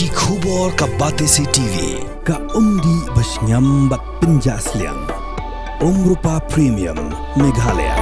Ki khubor ka Batesi TV ka umdi basnyam bat penjaslian Rupa Premium Meghalaya.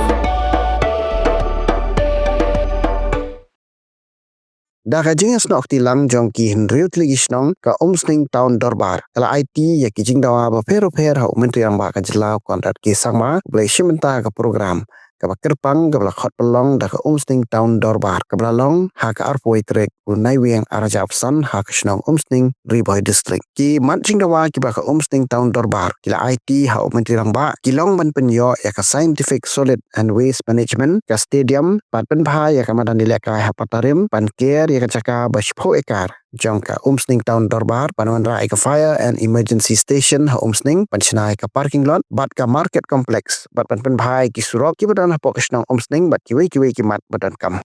Daga jingas nok tilam jongki henriut lagi snong ka Umsning town Dorbar. Kala IT ya ki Jingdawa ba pero ha Myntri Rangbah ka jelau kontrat ki sangma boleh simenta ka program. Ka kerpang ka bala khot pelong da ka Umsning town Dorbar. Ka bala long ha ka arpoi trek unai wiang araja opsan ha ka snong Umsning Riboy district. Ki mat Jingdawa ki ba ka Umsning town Dorbar. Kila IT ha Myntri Rangbah ki long ban penyo ya ka scientific solid and waste management ka stadium pat pen bhai ya ka madan dilekai ha patarim pan care ya ka caka bashpo ekar jangka Umsning town Dorbar panuan rai ka fire and emergency station ha Umsning panchnai ka parking lot bat ka market complex bat pan bhai ki surok ki badan ha pokisnong Umsning bat ki ki mat badan kam.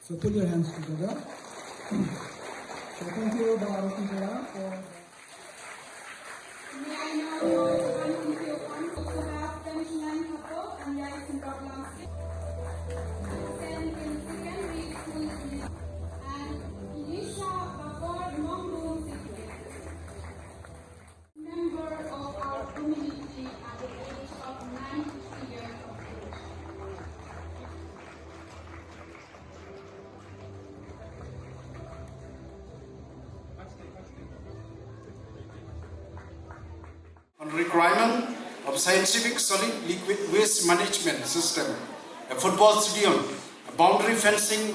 So put your hands together. So thank you, Bala for on requirement of scientific solid liquid waste management system, a football stadium, a boundary fencing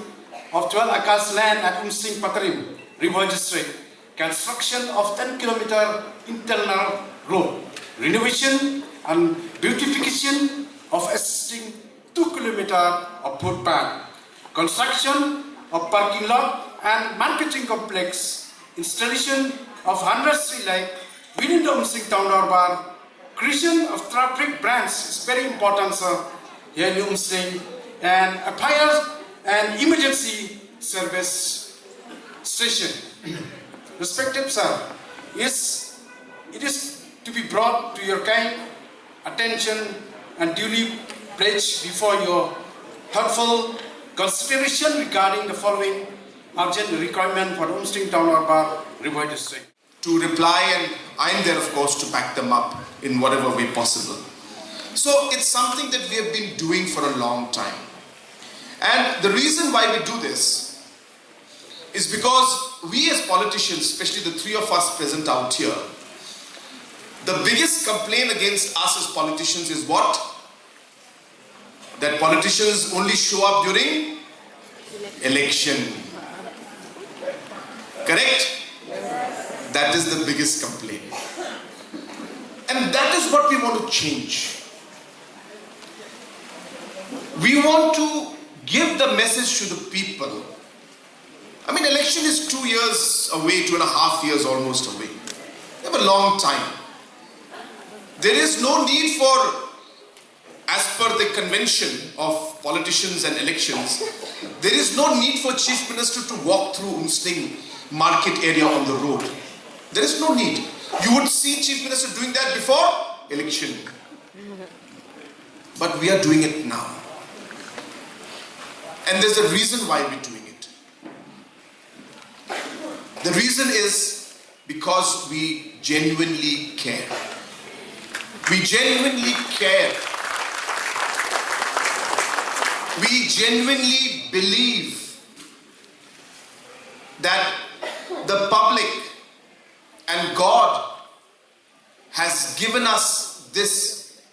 of 12 acres land at Umsning Patarim, Riboy district, construction of 10-kilometer internal road, renovation and beautification of existing 2-kilometer of footpath, construction of parking lot and marketing complex, installation of 100 street light within the Umsning town Dorbar. Creation of traffic brands is very important, sir, here in Umsning, and a fire and emergency service station. Respected sir, it is to be brought to your kind attention and duly pledged before your thoughtful consideration regarding the following urgent requirement for Umsning town Dorbar, Riboy district. To reply, and I'm there of course to back them up in whatever way possible. So it's something that we have been doing for a long time. And the reason why we do this is because we as politicians, especially the three of us present out here, the biggest complaint against us as politicians is what? That politicians only show up during election. Correct? That is the biggest complaint. And that is what we want to change. We want to give the message to the people. I mean, election is 2 years away, 2.5 years almost away. We have a long time. There is no need for, as per the convention of politicians and elections, there is no need for Chief Minister to walk through Umsning market area on the road. There is no need. You would see Chief Minister doing that before election. But we are doing it now. And there's a reason why we're doing it. The reason is because we genuinely care. We genuinely care. We genuinely believe that the public and God has given us this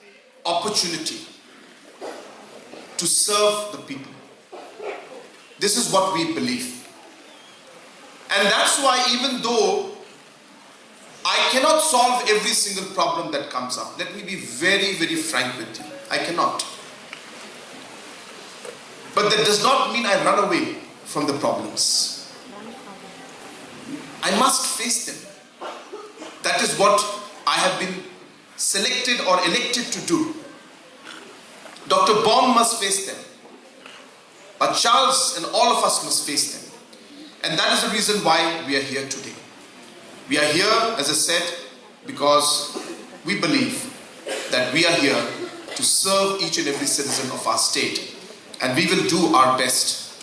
opportunity to serve the people. This is what we believe. And that's why, even though I cannot solve every single problem that comes up, let me be very, very frank with you. I cannot. But that does not mean I run away from the problems. I must face them. That is what I have been selected or elected to do. Dr. Baum must face them. But Charles and all of us must face them. And that is the reason why we are here today. We are here, as I said, because we believe that we are here to serve each and every citizen of our state. And we will do our best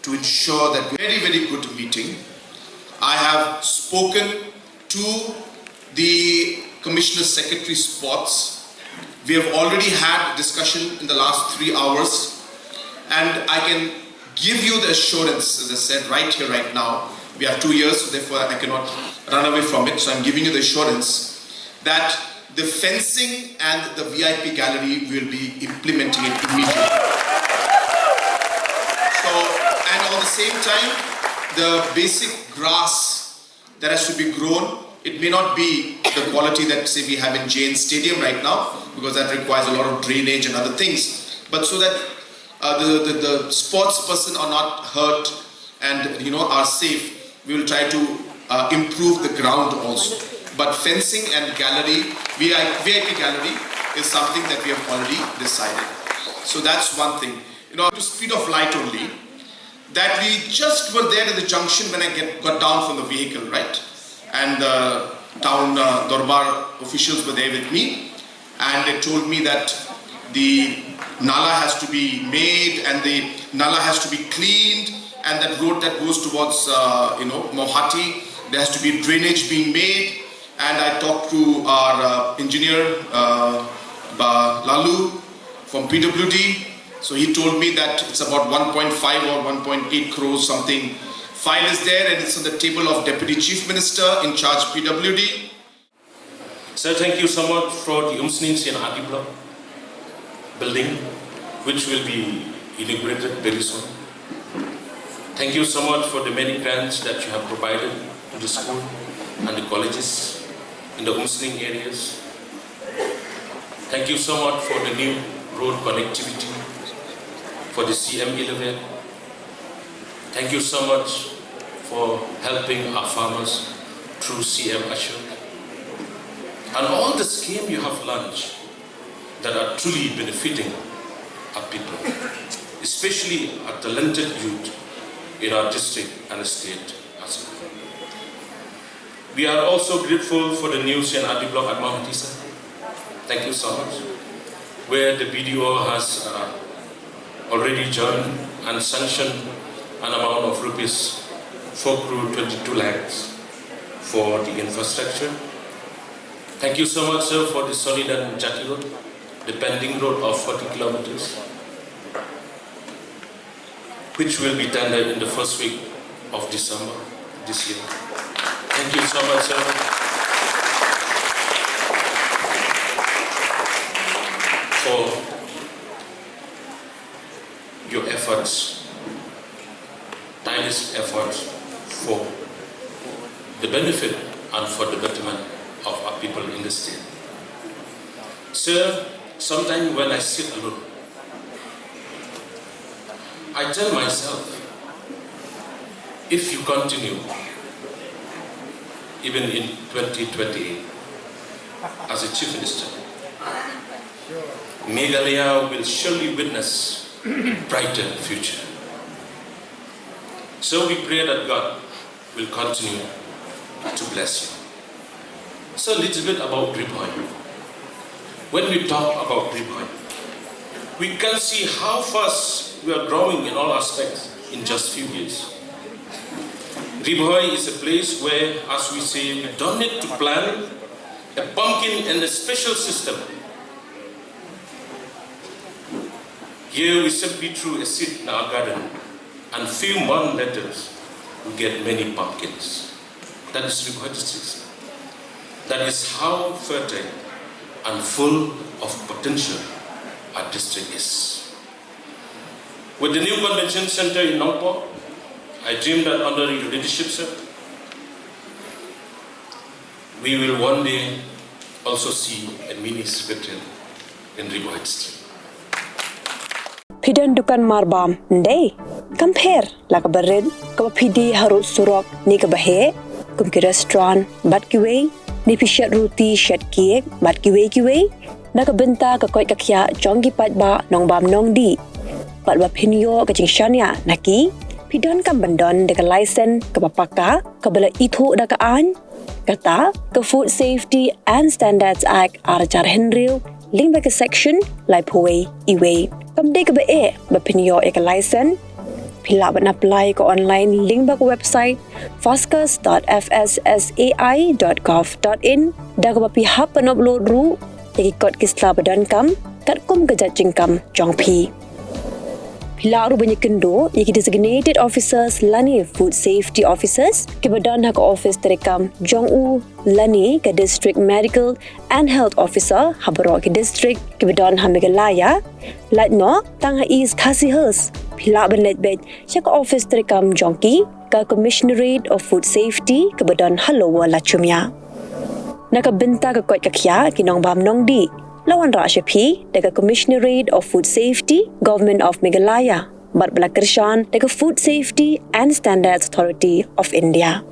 to ensure that very, very good meeting. I have spoken to the Commissioner Secretary Sports. We have already had discussion in the last 3 hours, and I can give you the assurance, as I said, right here, right now. We have 2 years, so therefore I cannot run away from it. So I'm giving you the assurance that the fencing and the VIP gallery will be implementing it immediately. So, and at the same time, the basic grass that has to be grown, it may not be the quality that say we have in Jain Stadium right now, because that requires a lot of drainage and other things. But so that the sports person are not hurt and are safe, we will try to improve the ground also. But fencing and gallery, VIP gallery, is something that we have already decided. So that's one thing. To speed of light only, that we just were there at the junction when I got down from the vehicle, right? And the town Dorbar officials were there with me, and they told me that the nala has to be made and the nala has to be cleaned, and that road that goes towards Mohati, there has to be drainage being made. And I talked to our engineer Lalu from PWD. So he told me that it's about 1.5 or 1.8 crores something. File is there, and it's on the table of Deputy Chief Minister in charge PWD. Sir, thank you so much for the Umsning CNRD block building, which will be inaugurated very soon. Thank you so much for the many grants that you have provided to the school and the colleges in the Umsning areas. Thank you so much for the new road connectivity for the CM11. Thank you so much for helping our farmers through CM Ashok. And all the schemes you have launched that are truly benefiting our people, especially our talented youth in our district and state as well. We are also grateful for the new CNRD block at Mount Tisa. Thank you so much. Where the BDO has already joined and sanctioned an amount of rupees 4.22 lakhs for the infrastructure. Thank you so much, sir, for the Solid and Jati Road, the pending road of 40 kilometers, which will be tendered in the first week of December this year. Thank you so much, sir. For your efforts, tireless efforts for the benefit and for the betterment of our people in the state. Sir, sometimes when I sit alone, I tell myself, if you continue, even in 2028, as a chief minister, Meghalaya will surely witness a brighter future. So we pray that God will continue to bless you. So a little bit about Ribhoy. When we talk about Ribhoy, we can see how fast we are growing in all aspects in just few years. Ribhoy is a place where, as we say, we don't need to plant a pumpkin and a special system. Here we simply threw a seed in our garden, and few months later, we get many pumpkins. That is Ribhoy district. That is how fertile and full of potential our district is. With the new convention center in Nongpo, I dream that under your leadership, sir, we will one day also see a mini secretariat in Ribhoy district. Pidan dukan marbam ndai compare laka barid ka pidi harut surok ni ka bahe kum ki restaurant bat ki way ni pishat roti shat cake bat ki way na ka benta ka koi ka khya jongi pat ba nong bam nong di pat ba Pynsngew ka jingshanya naki pidan kam bandon de ka license ka papaka ka bala ithu da ka an kata ka Food Safety and Standards Act arajar henril link back section lai phoi iwe kam de ka ba Pynsngew ek license Pila ban apply ko online link ba ko website foscas.fssai.gov.in da ko pihap pan upload ru ikot kisla badan kam kat kum gajat jingkam jongpi. Pila ru banyak kendo iki designated officers lani food safety officers ke badan hak office terekam jongu lani ke district medical and health officer habaro ke district ke badan hamigalaya latno tang is khasihers pila banlet bet chak office terekam jongki ke commissionerate of food safety ke badan halowa lachumya nakabenta ke kot kakya kinong bam nong di lawan Rashapi dekat Commissionerate of Food Safety, Government of Meghalaya, Bat Balakershan dekat Food Safety and Standards Authority of India.